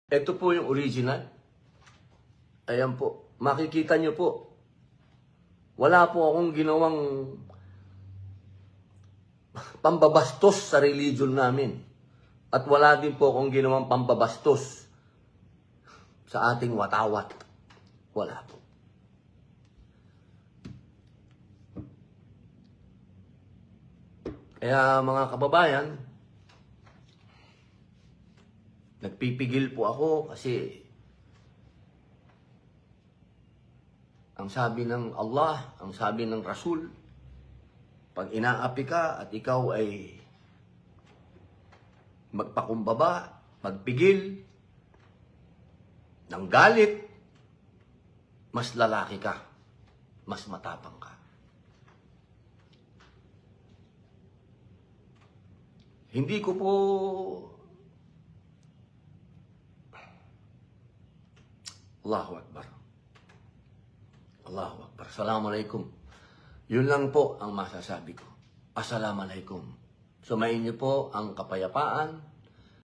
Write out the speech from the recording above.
Ito po yung original. Ayan po. Makikita nyo po. Wala po akong ginawang pambabastos sa religion namin. At wala din po akong ginawang pambabastos sa ating watawat. Wala po. Kaya mga kababayan, nagpipigil po ako kasi ang sabi ng Allah, ang sabi ng Rasul, pag inaapi ka at ikaw ay magpakumbaba, magpigil, ng galit, mas lalaki ka, mas matapang ka. Hindi ko po Allahu Akbar. Allahu Akbar. Assalamualaikum. Yun lang po ang masasabi ko. Assalamualaikum. Sumayin niyo po ang kapayapaan,